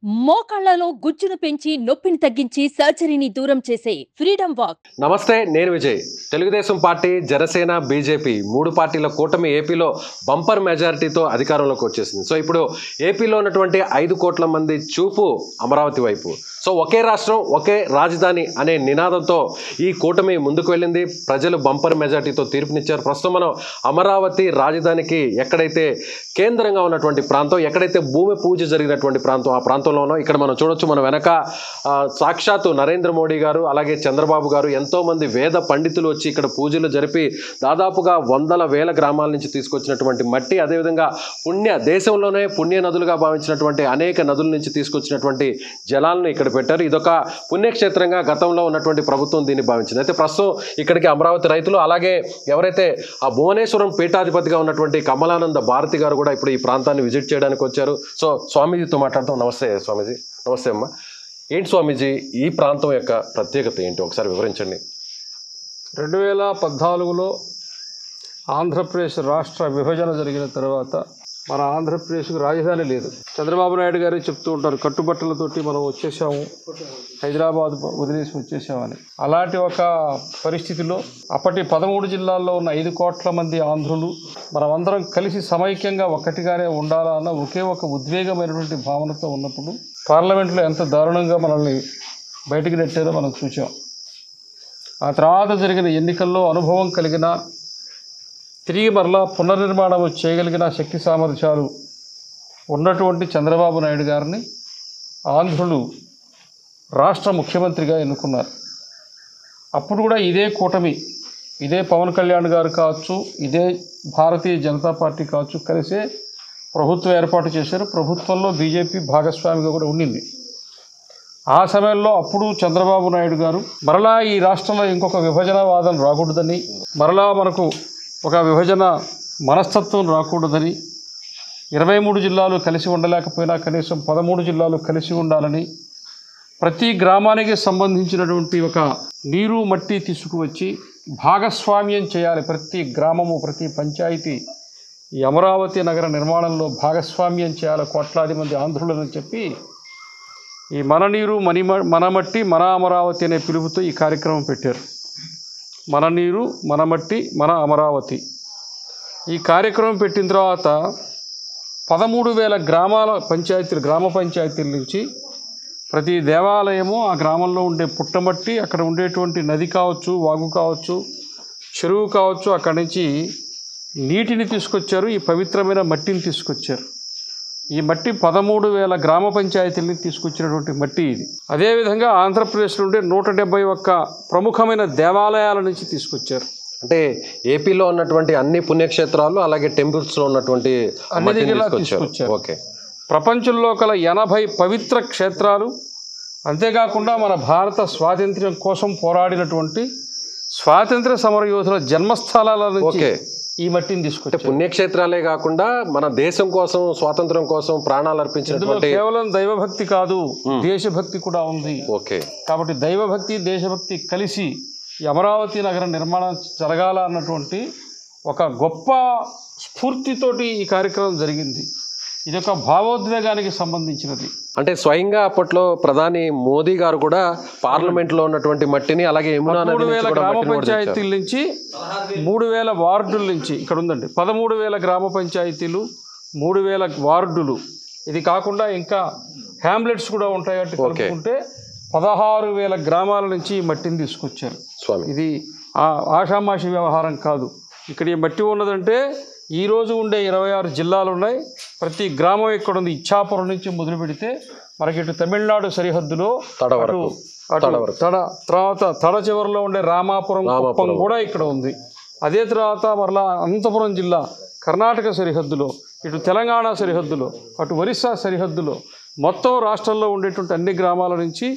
మోకాళ్లలో గుజ్జును పెంచి నొప్పిని తగ్గించి సర్జరీని దూరం చేసే ఫ్రీడమ్ వాక్. నమస్తే, నేను విజయ్. తెలుగుదేశం పార్టీ, జనసేన, బీజేపీ మూడు పార్టీల కూటమి ఏపీలో బంపర్ మెజారిటీతో అధికారంలోకి వచ్చేసింది. సో ఇప్పుడు ఏపీలో ఉన్నటువంటి 5 కోట్ల మంది చూపు అమరావతి వైపు. సో ఒకే రాష్ట్రం ఒకే రాజధాని అనే నినాదంతో ఈ కూటమి ముందుకు వెళ్ళింది. ప్రజలు బంపర్ మెజారిటీతో తీర్పునిచ్చారు. ప్రస్తుతం మనం అమరావతి రాజధానికి ఎక్కడైతే కేంద్రంగా ఉన్నటువంటి ప్రాంతం, ఎక్కడైతే భూమి పూజ జరిగినటువంటి ప్రాంతం, ఆ ప్రాంతంలోనో ఇక్కడ మనం చూడొచ్చు. మన వెనక సాక్షాత్తు నరేంద్ర మోడీ గారు, అలాగే చంద్రబాబు గారు, ఎంతోమంది వేద పండితులు వచ్చి ఇక్కడ పూజలు జరిపి దాదాపుగా వందల వేల గ్రామాల నుంచి తీసుకొచ్చినటువంటి మట్టి, అదేవిధంగా దేశంలోనే పుణ్య నదులుగా భావించినటువంటి అనేక నదుల నుంచి తీసుకొచ్చినటువంటి జలాలను ఇక్కడ పెట్టారు. ఇదొక పుణ్యక్షేత్రంగా గతంలో ఉన్నటువంటి ప్రభుత్వం దీన్ని భావించింది. అయితే ప్రస్తుతం ఇక్కడికి అమరావతి రైతులు, అలాగే ఎవరైతే ఆ భువనేశ్వరం పీఠాధిపతిగా ఉన్నటువంటి కమలానంద భారతి గారు కూడా ఇప్పుడు ఈ ప్రాంతాన్ని విజిట్ చేయడానికి వచ్చారు. సో స్వామీజీతో మాట్లాడతాం. నమస్తే స్వామీజీ. నమస్తే అమ్మ. ఏంటి స్వామీజీ, ఈ ప్రాంతం యొక్క ప్రత్యేకత ఏంటి ఒకసారి వివరించండి. 2014లో ఆంధ్రప్రదేశ్ రాష్ట్ర విభజన జరిగిన తర్వాత మన ఆంధ్రప్రదేశ్కు రాజధాని లేదు. చంద్రబాబు నాయుడు గారే చెప్తూ ఉంటారు, కట్టుబట్టలతోటి మనం వచ్చేసాము, హైదరాబాద్ వదిలేసి వచ్చేసామని. అలాంటి ఒక పరిస్థితిలో అప్పటి 13 జిల్లాల్లో ఉన్న 5 కోట్ల మంది ఆంధ్రులు మనమందరం కలిసి సమైక్యంగా ఒక్కటిగానే ఉండాలన్న ఒకే ఒక ఉద్వేగమైనటువంటి భావనతో ఉన్నప్పుడు పార్లమెంట్లో ఎంత దారుణంగా మనల్ని బయటికి నెట్టారో మనం చూసాం. ఆ తర్వాత జరిగిన ఎన్నికల్లో అనుభవం కలిగిన, తిరిగి మరలా పునర్నిర్మాణం చేయగలిగిన శక్తి సామర్థ్యాలు ఉన్నటువంటి చంద్రబాబు నాయుడు గారిని ఆంధ్రులు రాష్ట్ర ముఖ్యమంత్రిగా ఎన్నుకున్నారు. అప్పుడు కూడా ఇదే కూటమి, ఇదే పవన్ కళ్యాణ్ గారు కావచ్చు, ఇదే భారతీయ జనతా పార్టీ కావచ్చు, కలిసే ప్రభుత్వం ఏర్పాటు చేశారు. ప్రభుత్వంలో బీజేపీ భాగస్వామిగా కూడా ఉండింది. ఆ సమయంలో అప్పుడు చంద్రబాబు నాయుడు గారు మరలా ఈ రాష్ట్రంలో ఇంకొక విభజనవాదం రాకూడదని, మరలా మనకు ఒక విభజన మనస్తత్వం రాకూడదని, 23 జిల్లాలు కలిసి ఉండలేకపోయినా కనీసం 13 జిల్లాలు కలిసి ఉండాలని, ప్రతి గ్రామానికి సంబంధించినటువంటి ఒక నీరు మట్టి తీసుకువచ్చి భాగస్వామ్యం చేయాలి. ప్రతి గ్రామము, ప్రతి పంచాయతీ ఈ అమరావతి నగర నిర్మాణంలో భాగస్వామ్యం చేయాలి కోట్లాది మంది ఆంధ్రులని చెప్పి ఈ మన నీరు మన మట్టి మన అమరావతి అనే పిలుపుతో ఈ కార్యక్రమం పెట్టారు. మన నీరు మన మట్టి మన అమరావతి. ఈ కార్యక్రమం పెట్టిన తర్వాత 13,000 గ్రామ పంచాయతీల నుంచి ప్రతి దేవాలయము, ఆ గ్రామంలో ఉండే పుట్టమట్టి, అక్కడ ఉండేటువంటి నది కావచ్చు, వాగు కావచ్చు, చెరువు కావచ్చు, అక్కడి నుంచి నీటిని తీసుకొచ్చారు. ఈ పవిత్రమైన మట్టిని తీసుకొచ్చారు. ఈ మట్టి 13,000 గ్రామ పంచాయతీలని తీసుకొచ్చినటువంటి మట్టి ఇది. అదేవిధంగా ఆంధ్రప్రదేశ్లో ఉండే 171 ప్రముఖమైన దేవాలయాల నుంచి తీసుకొచ్చారు. అంటే ఏపీలో ఉన్నటువంటి అన్ని పుణ్యక్షేత్రాలు, అలాగే టెంపుల్స్లో ఉన్నటువంటి అన్ని దగ్గర తీసుకొచ్చారు. ఓకే. ప్రపంచంలో కల 80 పవిత్ర క్షేత్రాలు, అంతేకాకుండా మన భారత స్వాతంత్ర్యం కోసం పోరాడినటువంటి స్వాతంత్ర సమరయోధుల జన్మస్థలాల నుంచి ఈ మట్టిని తీసుకొచ్చారు. పుణ్యక్షేత్రాలే కాకుండా మన దేశం కోసం, స్వాతంత్రం కోసం ప్రాణాలు అర్పించినటువంటి, కేవలం దైవభక్తి కాదు, దేశభక్తి కూడా ఉంది. ఓకే. కాబట్టి దైవభక్తి, దేశభక్తి కలిసి ఈ అమరావతి నగర నిర్మాణం జరగాల అన్నటువంటి ఒక గొప్ప స్ఫూర్తితోటి ఈ కార్యక్రమం జరిగింది. ఇది ఒక భావోద్వేగానికి సంబంధించినది. అంటే స్వయంగా అప్పట్లో ప్రధాని మోదీ గారు కూడా పార్లమెంట్లో ఉన్నటువంటి మట్టిని, అలాగే 3,000 గ్రామ పంచాయతీల నుంచి, 3,000 వార్డుల నుంచి, ఇక్కడ ఉందండి 13,000 గ్రామ పంచాయతీలు, 3,000 వార్డులు. ఇది కాకుండా ఇంకా హ్యామ్లెట్స్ కూడా ఉంటాయి. అంటే కలుపుకుంటే 16,000 గ్రామాల నుంచి ఈ మట్టిని తీసుకొచ్చారు. ఇది ఆషామాషి వ్యవహారం కాదు. ఇక్కడ ఈ మట్టి ఉన్నదంటే ఈరోజు ఉండే 26 జిల్లాలు ఉన్నాయి. ప్రతి గ్రామం ఇక్కడ ఉంది. ఇచ్చాపురం నుంచి మొదలు పెడితే మనకి ఇటు తమిళనాడు సరిహద్దులో తర్వాత తడ చివరిలో ఉండే రామాపురం, కుప్పం కూడా ఇక్కడ ఉంది. అదే తర్వాత మరలా అనంతపురం జిల్లా కర్ణాటక సరిహద్దులో, ఇటు తెలంగాణ సరిహద్దులో, అటు ఒరిస్సా సరిహద్దులో, మొత్తం రాష్ట్రంలో ఉండేటువంటి అన్ని గ్రామాల నుంచి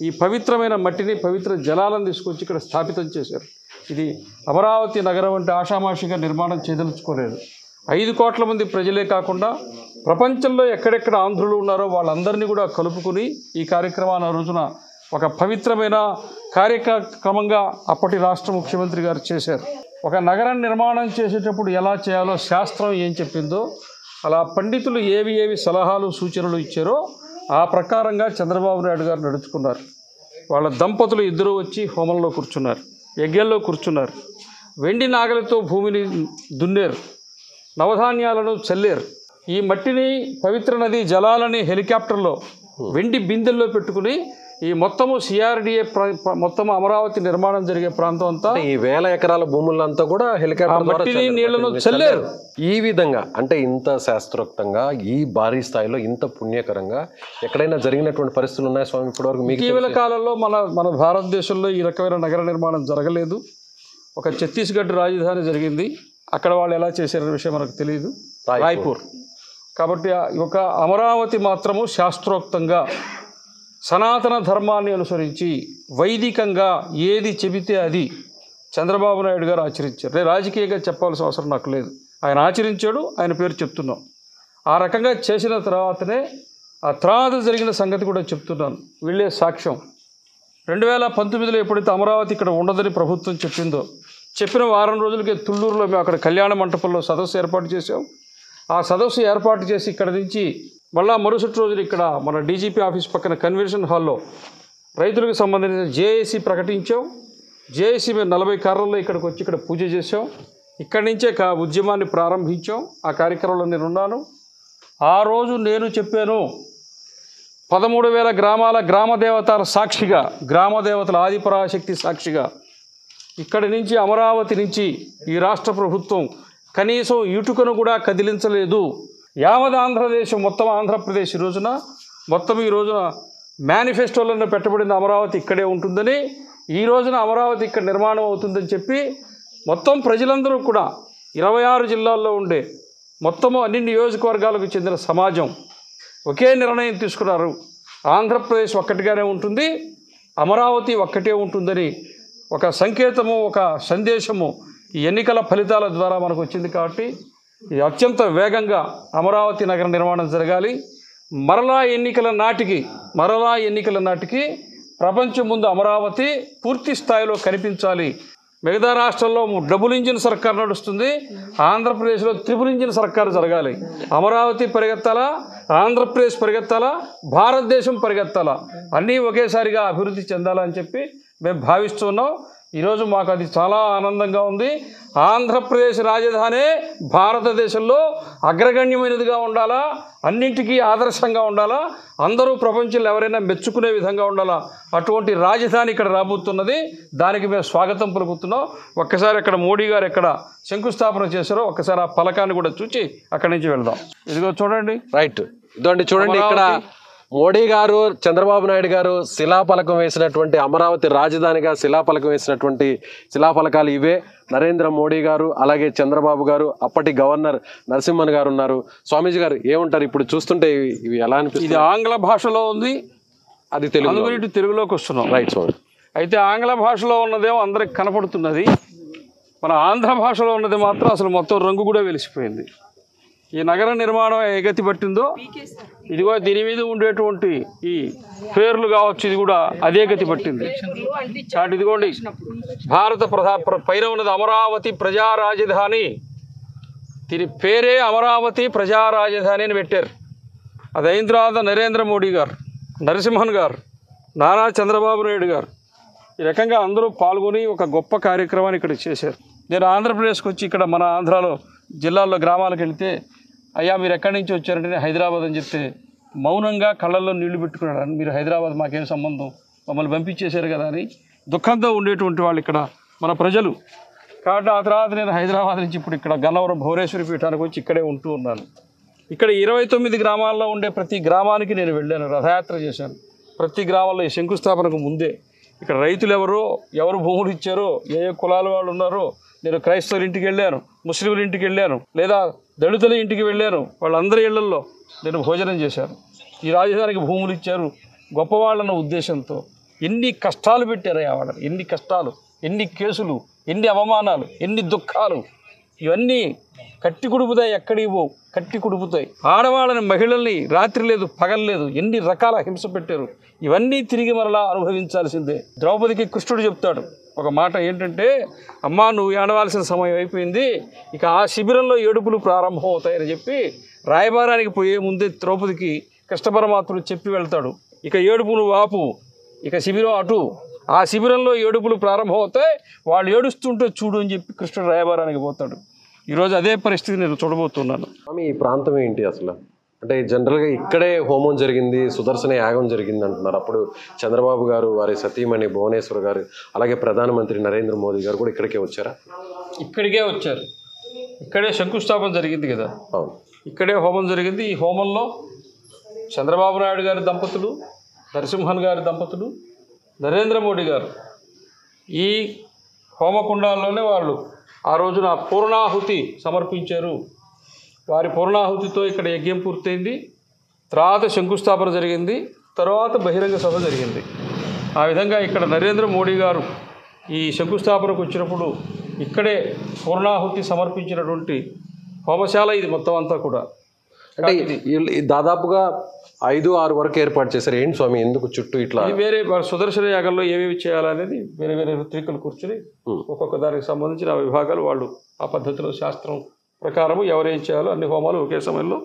ఈ పవిత్రమైన మట్టిని, పవిత్ర జలాలను తీసుకొచ్చి ఇక్కడ స్థాపితం చేశారు. ఇది అమరావతి నగరం అంటే ఆషామాషిగా నిర్మాణం చేయదలుచుకోలేదు. 5 కోట్ల మంది ప్రజలే కాకుండా ప్రపంచంలో ఎక్కడెక్కడ ఆంధ్రులు ఉన్నారో వాళ్ళందరినీ కూడా కలుపుకుని ఈ కార్యక్రమాన్ని రోజున ఒక పవిత్రమైన కార్యక్రమంగా అప్పటి రాష్ట్ర ముఖ్యమంత్రి గారు చేశారు. ఒక నగరం నిర్మాణం చేసేటప్పుడు ఎలా చేయాలో శాస్త్రం ఏం చెప్పిందో అలా పండితులు ఏవి సలహాలు సూచనలు ఇచ్చారో ఆ ప్రకారంగా చంద్రబాబు నాయుడు గారు నడుచుకున్నారు. వాళ్ళ దంపతులు ఇద్దరు వచ్చి హోమంలో కూర్చున్నారు, యజ్ఞంలో కూర్చున్నారు, వెండి నాగలితో భూమిని దున్నేరు, నవధాన్యాలను చల్లేరు. ఈ మట్టిని పవిత్ర నది జలాలని హెలికాప్టర్లో వెండి బిందెల్లో పెట్టుకుని ఈ మొత్తము సిఆర్డిఏ మొత్తం అమరావతి నిర్మాణం జరిగే ప్రాంతం అంతా ఈ 1000 ఎకరాల భూములంతా కూడా హెలికాప్టర్ మట్టిని నీళ్లను చల్లేరు. ఈ విధంగా అంటే ఇంత శాస్త్రోక్తంగా ఈ భారీ స్థాయిలో ఇంత పుణ్యకరంగా ఎక్కడైనా జరిగినటువంటి పరిస్థితులు ఉన్నాయా స్వామి ఇప్పటివరకు? మీకు ఇటీవల కాలంలో మన భారతదేశంలో ఈ రకమైన నగర నిర్మాణం జరగలేదు. ఒక ఛత్తీస్గఢ్ రాజధాని జరిగింది, అక్కడ వాళ్ళు ఎలా చేశారనే విషయం మనకు తెలియదు, రాయ్పూర్. కాబట్టి ఒక అమరావతి మాత్రము శాస్త్రోక్తంగా సనాతన ధర్మాన్ని అనుసరించి వైదికంగా ఏది చెబితే అది చంద్రబాబు నాయుడు గారు ఆచరించారు. నేను రాజకీయంగా చెప్పాల్సిన అవసరం నాకు లేదు, ఆయన ఆచరించాడు, ఆయన పేరు చెప్తున్నాం. ఆ రకంగా చేసిన తర్వాతనే ఆ తర్వాత జరిగిన సంగతి కూడా చెప్తున్నాను, వీళ్ళే సాక్ష్యం. 2019లో ఎప్పుడైతే అమరావతి ఇక్కడ ఉండదని ప్రభుత్వం చెప్పిందో, చెప్పిన వారం రోజులకే తుళ్ళూరులో మేము అక్కడ కళ్యాణ మంటపంలో సదస్సు ఏర్పాటు చేసాం. ఆ సదస్సు ఏర్పాటు చేసి ఇక్కడ నుంచి మళ్ళా మరుసటి రోజులు ఇక్కడ మన డీజీపీ ఆఫీస్ పక్కన కన్వెన్షన్ హాల్లో రైతులకు సంబంధించిన జేఏసీ ప్రకటించాం. జేఏసీ మేము 40 కార్లలో ఇక్కడికి వచ్చి ఇక్కడ పూజ చేసాం. ఇక్కడి నుంచే ఉద్యమాన్ని ప్రారంభించాం. ఆ కార్యక్రమంలో నేను ఉన్నాను. ఆ రోజు నేను చెప్పాను, 13,000 గ్రామాల గ్రామదేవతల సాక్షిగా, గ్రామదేవతల ఆదిపరాశక్తి సాక్షిగా ఇక్కడి నుంచి అమరావతి నుంచి ఈ రాష్ట్ర ప్రభుత్వం కనీసం ఇటుకను కూడా కదిలించలేదు. యావత్ ఆంధ్రదేశం మొత్తం ఆంధ్రప్రదేశ్ ఈ రోజున మేనిఫెస్టోలను పెట్టబడిన అమరావతి ఇక్కడే ఉంటుందని, ఈ రోజున అమరావతి ఇక్కడ నిర్మాణం అవుతుందని చెప్పి మొత్తం ప్రజలందరూ కూడా 26 జిల్లాల్లో ఉండే మొత్తము అన్ని నియోజకవర్గాలకు చెందిన సమాజం ఒకే నిర్ణయం తీసుకున్నారు. ఆంధ్రప్రదేశ్ ఒక్కటిగానే ఉంటుంది, అమరావతి ఒక్కటే ఉంటుందని ఒక సంకేతము, ఒక సందేశము ఈ ఎన్నికల ఫలితాల ద్వారా మనకు వచ్చింది. కాబట్టి ఇది అత్యంత వేగంగా అమరావతి నగర నిర్మాణం జరగాలి. మరలా ఎన్నికల నాటికి ప్రపంచం ముందు అమరావతి పూర్తి స్థాయిలో కనిపించాలి. మిగతా రాష్ట్రాల్లో డబుల్ ఇంజిన్ సర్కార్ నడుస్తుంది, ఆంధ్రప్రదేశ్లో ట్రిపుల్ ఇంజిన్ సర్కారు జరగాలి. అమరావతి పరిగెత్తాలా, ఆంధ్రప్రదేశ్ పరిగెత్తాలా, భారతదేశం పరిగెత్తాలా, అన్నీ ఒకేసారిగా అభివృద్ధి చెందాలని చెప్పి మేము భావిస్తున్నాం. ఈరోజు మాకు అది చాలా ఆనందంగా ఉంది. ఆంధ్రప్రదేశ్ రాజధాని భారతదేశంలో అగ్రగణ్యమైనదిగా ఉండాలా, అన్నింటికీ ఆదర్శంగా ఉండాలా, అందరూ ప్రపంచంలో ఎవరైనా మెచ్చుకునే విధంగా ఉండాలా, అటువంటి రాజధాని ఇక్కడ రాబోతున్నది. దానికి మేము స్వాగతం పలుకుతున్నాం. ఒక్కసారి అక్కడ మోడీ గారు ఎక్కడ శంకుస్థాపన చేశారో ఒక్కసారి ఆ పలకాన్ని కూడా చూసి అక్కడి నుంచి వెళ్దాం. ఇదిగో చూడండి, రైట్, ఇదండి చూడండి, ఇక్కడ మోడీ గారు, చంద్రబాబు నాయుడు గారు శిలాఫలకం వేసినటువంటి, అమరావతి రాజధానిగా శిలాఫలకం వేసినటువంటి శిలాఫలకాలు ఇవే. నరేంద్ర మోడీ గారు, అలాగే చంద్రబాబు గారు, అప్పటి గవర్నర్ నరసింహన్ గారు ఉన్నారు. స్వామీజీ గారు ఏమంటారు? ఇప్పుడు చూస్తుంటే ఇవి ఎలా అనిపిస్తుంది? ఇది ఆంగ్ల భాషలో ఉంది, అది తెలుగులోకి వస్తున్నాం. రైట్ స్వామి. అయితే ఆంగ్ల భాషలో ఉన్నదేమో అందరికి కనపడుతున్నది, మన ఆంధ్ర భాషలో ఉన్నది మాత్రం అసలు మొత్తం రంగు కూడా వెలిసిపోయింది. ఈ నగర నిర్మాణం ఏ గతి పట్టిందో, ఇదిగో దీని మీద ఉండేటువంటి ఈ పేర్లు కావచ్చు, ఇది కూడా అదే గతి పట్టింది. కాబట్టి ఇదిగోండి, భారత పైన ఉన్నది అమరావతి ప్రజా రాజధాని. దీని పేరే అమరావతి ప్రజా రాజధాని అని పెట్టారు. అది అయిన తర్వాత నరేంద్ర మోడీ గారు, నరసింహన్ గారు, నారా చంద్రబాబు నాయుడు గారు ఈ రకంగా అందరూ పాల్గొని ఒక గొప్ప కార్యక్రమాన్ని ఇక్కడ చేశారు. నేను ఆంధ్రప్రదేశ్కి వచ్చి ఇక్కడ మన ఆంధ్రాలో జిల్లాల్లో గ్రామాలకు వెళ్తే, అయ్యా మీరు ఎక్కడి నుంచి వచ్చారంటే హైదరాబాద్ అని చెప్తే మౌనంగా కళ్ళల్లో నీళ్లు పెట్టుకున్నాడు. మీరు హైదరాబాద్ మాకేం సంబంధం, మమ్మల్ని పంపించేశారు కదా అని దుఃఖంతో ఉండేటువంటి వాళ్ళు ఇక్కడ మన ప్రజలు. కాబట్టి ఆ తర్వాత నేను హైదరాబాద్ నుంచి ఇప్పుడు ఇక్కడ గన్నవరం భువనేశ్వరి పీఠానికి వచ్చి ఇక్కడే ఉంటూ ఉన్నాను. ఇక్కడ 29 గ్రామాల్లో ఉండే ప్రతి గ్రామానికి నేను వెళ్ళాను, రథయాత్ర చేశాను. ప్రతి గ్రామంలో ఈ శంకుస్థాపనకు ముందే ఇక్కడ రైతులు ఎవరు భూములు ఇచ్చారో, ఏ కులాల వాళ్ళు ఉన్నారో, నేను క్రైస్తవుల ఇంటికి వెళ్ళాను, ముస్లింల ఇంటికి వెళ్ళాను, లేదా దళితుల ఇంటికి వెళ్ళాను. వాళ్ళందరి ఇళ్లల్లో నేను భోజనం చేశాను. ఈ రాజధానికి భూములు ఇచ్చారు గొప్పవాళ్ళన్న ఉద్దేశంతో. ఎన్ని కష్టాలు పెట్టారయ్యా వాళ్ళని, ఎన్ని కష్టాలు, ఎన్ని కేసులు, ఎన్ని అవమానాలు, ఎన్ని దుఃఖాలు, ఇవన్నీ కట్టి కుడుపుతాయి. ఎక్కడికి పోవు, కట్టి కుడుపుతాయి. ఆడవాళ్ళని, మహిళల్ని రాత్రి లేదు పగలు లేదు ఎన్ని రకాల హింస పెట్టారు. ఇవన్నీ తిరిగి మరలా అనుభవించాల్సిందే. ద్రౌపదికి కృష్ణుడు చెప్తాడు ఒక మాట ఏంటంటే, అమ్మా నువ్వు ఏడవాల్సిన సమయం అయిపోయింది, ఇక ఆ శిబిరంలో ఏడుపులు ప్రారంభం అవుతాయని చెప్పి రాయబారానికి పోయే ముందే ద్రౌపదికి కృష్ణ పరమాత్ముడు చెప్పి వెళ్తాడు, ఇక ఏడుపులు ఆపు, ఇక శిబిరం అటు. ఆ శిబిరంలో ఏడుపులు ప్రారంభమవుతాయి, వాళ్ళు ఏడుస్తుంటే చూడు అని చెప్పి కృష్ణుడు రాయబారానికి పోతాడు. ఈరోజు అదే పరిస్థితి నేను చూడబోతున్నాను. స్వామి ఈ ప్రాంతం ఏంటి అసలు? అంటే జనరల్గా ఇక్కడే హోమం జరిగింది, సుదర్శన యాగం జరిగింది అంటున్నారు. అప్పుడు చంద్రబాబు గారు, వారి సతీమణి భువనేశ్వర్ గారు, అలాగే ప్రధానమంత్రి నరేంద్ర మోదీ గారు కూడా ఇక్కడికే వచ్చారా? ఇక్కడికే వచ్చారు, ఇక్కడే శంకుస్థాపన జరిగింది కదా. అవును, ఇక్కడే హోమం జరిగింది. ఈ హోమంలో చంద్రబాబు నాయుడు గారి దంపతులు, నరసింహన్ గారి దంపతులు, నరేంద్ర మోడీ గారు ఈ హోమకుండాల్లోనే వాళ్ళు ఆ రోజున పూర్ణాహుతి సమర్పించారు. వారి పూర్ణాహుతితో ఇక్కడ యజ్ఞం పూర్తయింది. తర్వాత శంకుస్థాపన జరిగింది, తర్వాత బహిరంగ సభ జరిగింది. ఆ విధంగా ఇక్కడ నరేంద్ర మోడీ గారు ఈ శంకుస్థాపనకు వచ్చినప్పుడు ఇక్కడే పూర్ణాహుతి సమర్పించినటువంటి హోమశాల ఇది మొత్తం అంతా కూడా. అంటే దాదాపుగా 5-6 వరకు ఏర్పాటు చేశారు. ఏంటి స్వామి, ఎందుకు చుట్టూ ఇట్లా? వేరే సుదర్శన యాగంలో ఏమేమి చేయాలనేది వేరే వేరే ఋత్వికులు కూర్చుని ఒక్కొక్క దానికి సంబంధించిన విభాగాలు వాళ్ళు ఆ పద్ధతిలో శాస్త్రం ప్రకారము ఎవరేం చేయాలో అన్ని హోమాలు ఒకే సమయంలో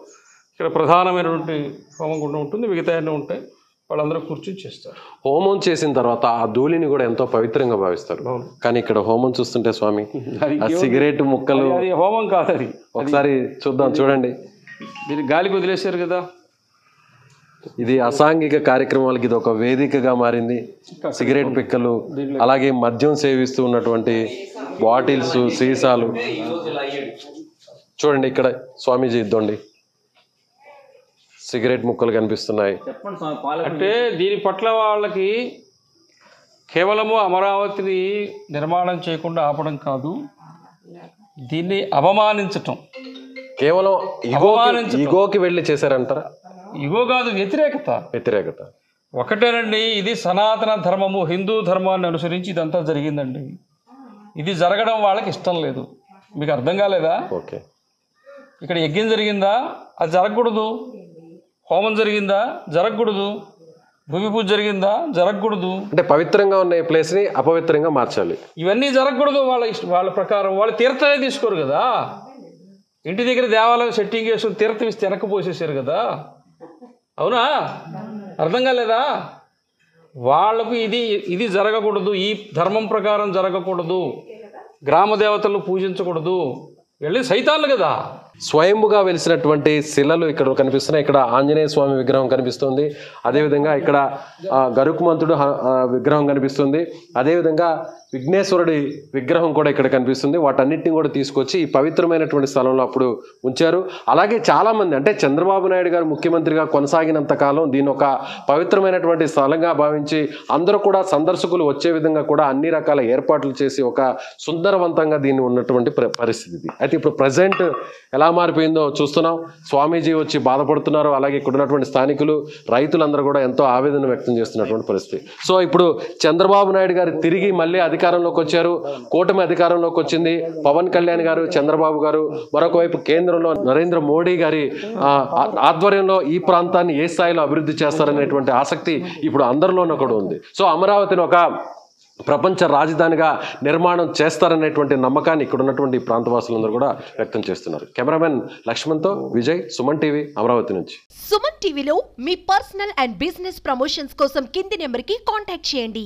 ఇక్కడ ప్రధానమైనటువంటి హోమం గుండం ఉంటుంది, మిగతా అన్నీ ఉంటాయి. వాళ్ళందరూ కూర్చుని చేస్తారు. హోమం చేసిన తర్వాత ఆ ధూళిని కూడా ఎంతో పవిత్రంగా భావిస్తారు. కానీ ఇక్కడ హోమం చూస్తుంటే స్వామి, సిగరెట్ ముక్కలు, అది హోమం కాదు, అది ఒకసారి చూద్దాం, చూడండి. దీన్ని గాలికి వదిలేశారు కదా. ఇది అసాంఘిక కార్యక్రమాలకి ఇది ఒక వేదికగా మారింది. సిగరెట్ పిక్కలు, అలాగే మద్యం సేవిస్తూ ఉన్నటువంటి బాటిల్స్, సీసాలు చూడండి. ఇక్కడ స్వామీజీ ఇద్దండి, సిగరెట్ ముక్కలు కనిపిస్తున్నాయి. అంటే దీని పట్ల వాళ్ళకి కేవలము అమరావతిని నిర్మాణం చేయకుండా ఆపడం కాదు, దీన్ని అవమానించటం, కేవలం ఇగోకి వెళ్ళి చేశారంటారా? ఇగో కాదు, వ్యతిరేకత. ఒకటేనండి, ఇది సనాతన ధర్మము, హిందూ ధర్మాన్ని అనుసరించి ఇదంతా జరిగిందండి. ఇది జరగడం వాళ్ళకి ఇష్టం లేదు. మీకు అర్థం కాలేదా? ఓకే, ఇక్కడ యజ్ఞం జరిగిందా, అది జరగకూడదు. హోమం జరిగిందా, జరగకూడదు. భూమి పూజ జరిగిందా, జరగకూడదు. అంటే పవిత్రంగా ఉన్న ఈ ప్లేస్ని అపవిత్రంగా మార్చాలి. ఇవన్నీ జరగకూడదు వాళ్ళ ప్రకారం. వాళ్ళు తీర్థమే తీసుకోరు కదా. ఇంటి దగ్గర దేవాలయం సెట్టింగ్ చేసుకుని తీర్థం ఇస్తే వెనక్కి పోసేసారు కదా. అవునా? అర్థం కాలేదా? వాళ్లకు ఇది జరగకూడదు, ఈ ధర్మం ప్రకారం జరగకూడదు, గ్రామ దేవతలను పూజించకూడదు. వెళ్ళి సైతాన్లు కదా. స్వయంభుగా వెలిసినటువంటి శిలలు ఇక్కడ కనిపిస్తున్నాయి. ఇక్కడ ఆంజనేయ స్వామి విగ్రహం కనిపిస్తుంది, అదేవిధంగా ఇక్కడ గరుకుమంతుడు విగ్రహం కనిపిస్తుంది, అదేవిధంగా విఘ్నేశ్వరుడి విగ్రహం కూడా ఇక్కడ కనిపిస్తుంది. వాటన్నిటిని కూడా తీసుకొచ్చి ఈ పవిత్రమైనటువంటి స్థలంలో అప్పుడు ఉంచారు. అలాగే చాలామంది, అంటే చంద్రబాబు నాయుడు గారు ముఖ్యమంత్రిగా కొనసాగినంత కాలం దీన్ని ఒక పవిత్రమైనటువంటి స్థలంగా భావించి అందరూ కూడా సందర్శకులు వచ్చే విధంగా కూడా అన్ని రకాల ఏర్పాట్లు చేసి ఒక సుందరవంతంగా దీన్ని ఉన్నటువంటి పరిస్థితి. అయితే ఇప్పుడు ప్రజెంట్ ఎలా మారిపోయిందో చూస్తున్నాం. స్వామీజీ వచ్చి బాధపడుతున్నారు, అలాగే ఇక్కడ ఉన్నటువంటి స్థానికులు, రైతులందరూ కూడా ఎంతో ఆవేదన వ్యక్తం చేస్తున్నటువంటి పరిస్థితి. సో ఇప్పుడు చంద్రబాబు నాయుడు గారు తిరిగి మళ్ళీ అధికారంలోకి వచ్చారు, కూటమి అధికారంలోకి వచ్చింది. పవన్ కళ్యాణ్ గారు, చంద్రబాబు గారు, మరొక వైపు కేంద్రంలో నరేంద్ర మోడీ గారి ఆధ్వర్యంలో ఈ ప్రాంతాన్ని ఏ స్థాయిలో అభివృద్ధి చేస్తారనేటువంటి ఆసక్తి ఇప్పుడు అందరిలోనూ కూడా ఉంది. సో అమరావతిని ఒక ప్రపంచ రాజధానిగా నిర్మాణం చేస్తారనేటువంటి నమ్మకాన్ని ఇక్కడ ఉన్నటువంటి ప్రాంతవాసులందరూ కూడా వ్యక్తం చేస్తున్నారు. కెమెరామెన్ లక్ష్మణ్తో విజయ్, సుమన్ టీవీ, అమరావతి నుంచి. సుమన్ టీవీలో మీ పర్సనల్ అండ్ బిజినెస్ ప్రమోషన్స్ కోసం కింది నెంబర్కి కాంటాక్ట్ చేయండి.